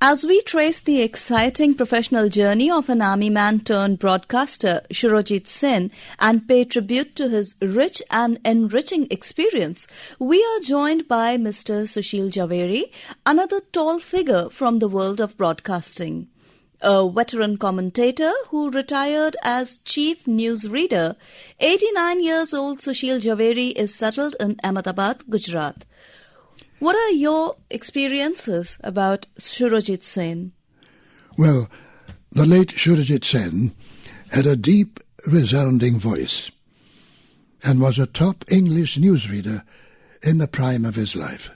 As we trace the exciting professional journey of an army man turned broadcaster, Surajit Sen, and pay tribute to his rich and enriching experience, we are joined by Mr. Sushil Javeri, another tall figure from the world of broadcasting. A veteran commentator who retired as chief newsreader, 89 years old Sushil Javeri is settled in Ahmedabad, Gujarat. What are your experiences about Surajit Sen? Well, the late Surajit Sen had a deep, resounding voice and was a top English newsreader in the prime of his life.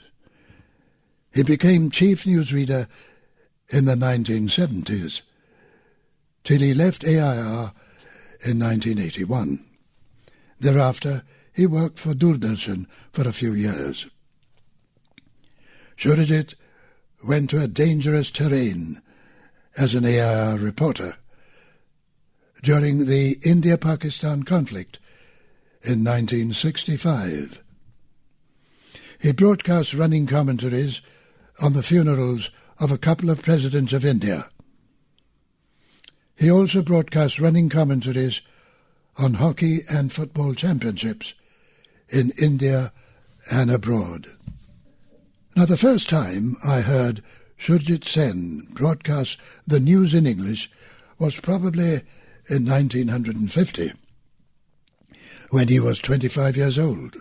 He became chief newsreader in the 1970s, till he left AIR in 1981. Thereafter, he worked for Doordarshan for a few years. Surajit went to a dangerous terrain as an AIR reporter during the India-Pakistan conflict in 1965. He broadcast running commentaries on the funerals of a couple of presidents of India. He also broadcast running commentaries on hockey and football championships in India and abroad. Now, the first time I heard Surajit Sen broadcast the news in English was probably in 1950, when he was 25 years old.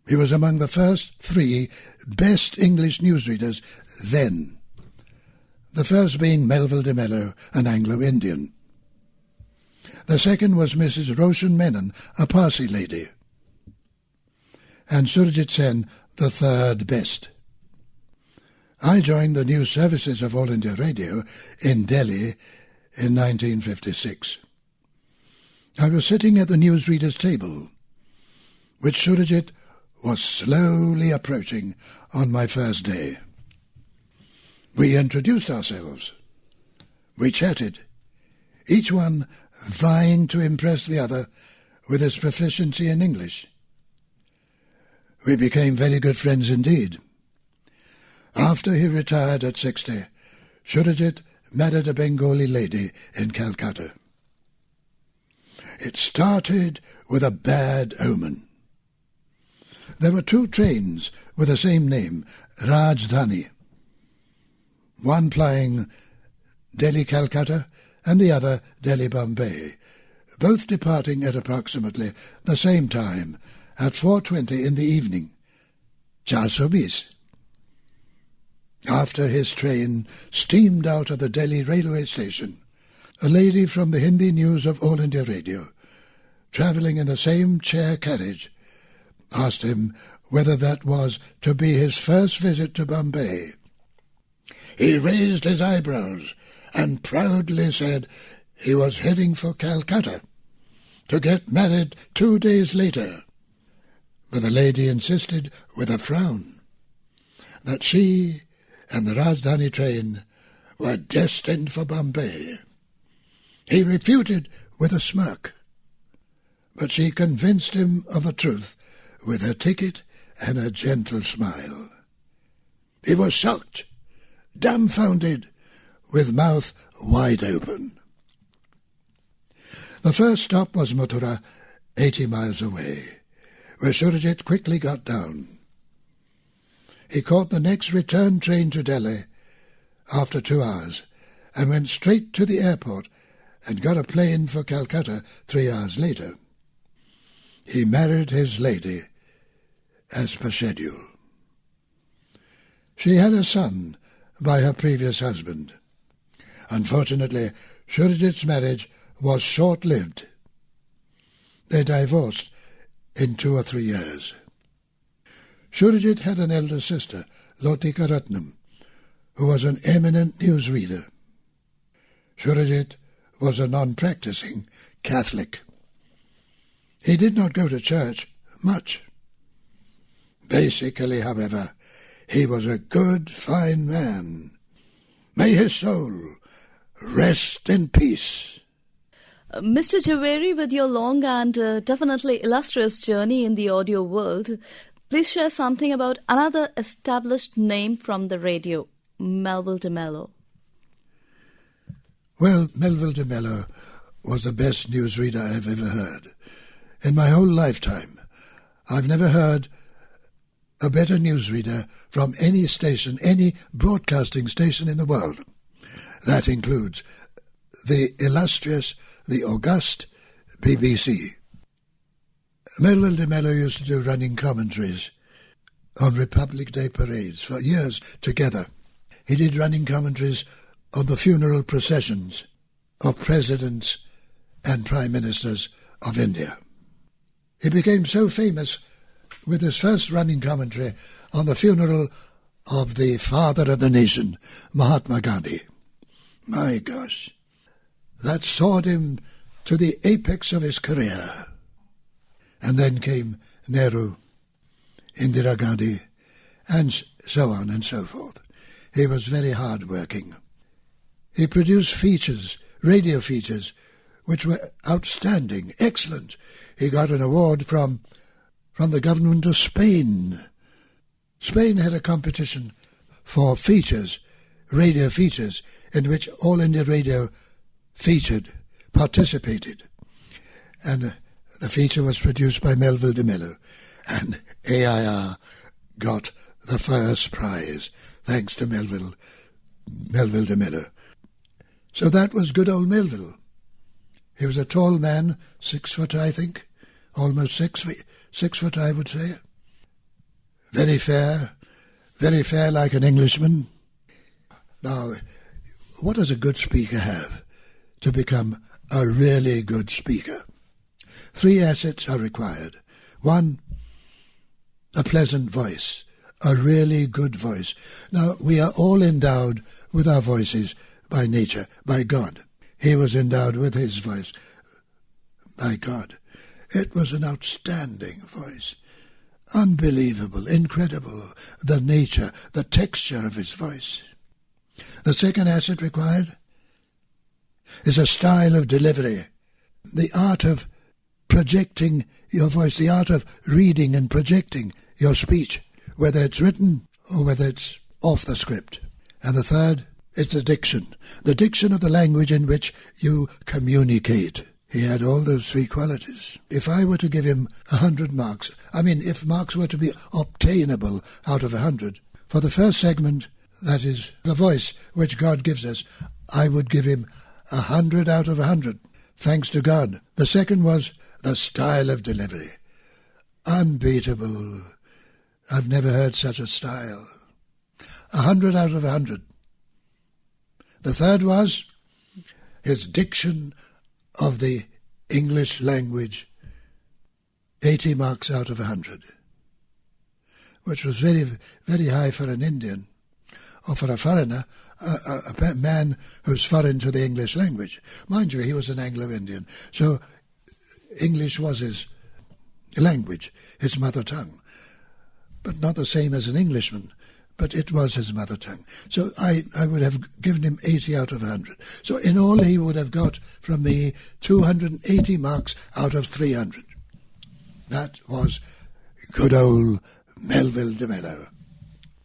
He was among the first three best English newsreaders then, the first being Melville de Mello, an Anglo-Indian. The second was Mrs. Roshan Menon, a Parsi lady, and Surajit Sen, the third best. I joined the news services of All India Radio in Delhi in 1956. I was sitting at the newsreader's table, which Surajit was slowly approaching on my first day. We introduced ourselves. We chatted, each one vying to impress the other with his proficiency in English. We became very good friends indeed. After he retired at 60, Surajit married a Bengali lady in Calcutta. It started with a bad omen. There were two trains with the same name, Rajdhani, one plying Delhi-Calcutta and the other Delhi-Bombay, both departing at approximately the same time at 4:20 in the evening, 420. After his train steamed out of the Delhi railway station, a lady from the Hindi news of All India Radio, travelling in the same chair carriage, asked him whether that was to be his first visit to Bombay. He raised his eyebrows and proudly said he was heading for Calcutta to get married 2 days later. But the lady insisted with a frown that she and the Rajdhani train were destined for Bombay. He refuted with a smirk, but she convinced him of the truth with her ticket and a gentle smile. He was shocked, dumbfounded, with mouth wide open. The first stop was Mathura, 80 miles away, where Surajit quickly got down. He caught the next return train to Delhi after 2 hours and went straight to the airport and got a plane for Calcutta 3 hours later. He married his lady as per schedule. She had a son by her previous husband. Unfortunately, Surajit's marriage was short-lived. They divorced in 2 or 3 years. Surajit had an elder sister, Lotika Ratnam, who was an eminent newsreader. Surajit was a non-practicing Catholic. He did not go to church much. Basically, however, he was a good, fine man. May his soul rest in peace. Mr. Javeri, with your long and definitely illustrious journey in the audio world, please share something about another established name from the radio. Melville de Mello? Well, Melville de Mello was the best newsreader I've ever heard. In my whole lifetime, I've never heard a better newsreader from any station, any broadcasting station in the world. That includes the illustrious, the august BBC. Melville de Mello used to do running commentaries on Republic Day parades for years together. He did running commentaries on the funeral processions of presidents and prime ministers of India. He became so famous with his first running commentary on the funeral of the father of the nation, Mahatma Gandhi. My gosh, that soared him to the apex of his career. And then came Nehru, Indira Gandhi, and so on and so forth. He was very hard-working. He produced features, radio features, which were outstanding, excellent. He got an award from the government of Spain. Spain had a competition for features, radio features, in which All India Radio participated. And the feature was produced by Melville de Mello, and AIR got the first prize, thanks to Melville de Mello. So that was good old Melville. He was a tall man, 6 foot, I think, almost 6 foot, I would say. Very fair like an Englishman. Now, what does a good speaker have to become a really good speaker? 3 assets are required. 1, a pleasant voice, a really good voice. Now, we are all endowed with our voices by nature, by God. He was endowed with his voice by God. It was an outstanding voice. Unbelievable, incredible, the nature, the texture of his voice. The second asset required is a style of delivery, the art of projecting your voice, the art of reading and projecting your speech, whether it's written or whether it's off the script. And the third is the diction of the language in which you communicate. He had all those 3 qualities. If I were to give him 100 marks, if marks were to be obtainable out of 100, for the first segment, that is the voice which God gives us, I would give him 100 out of 100, thanks to God. The second was the style of delivery. Unbeatable. I've never heard such a style. 100 out of 100. The third was his diction of the English language, 80 marks out of 100, which was very, very high for an Indian, or for a foreigner, a man who's foreign to the English language. Mind you, he was an Anglo-Indian, so English was his language, his mother tongue, but not the same as an Englishman, but it was his mother tongue. So I would have given him 80 out of 100. So in all, he would have got from me 280 marks out of 300. That was good old Melville de Mello.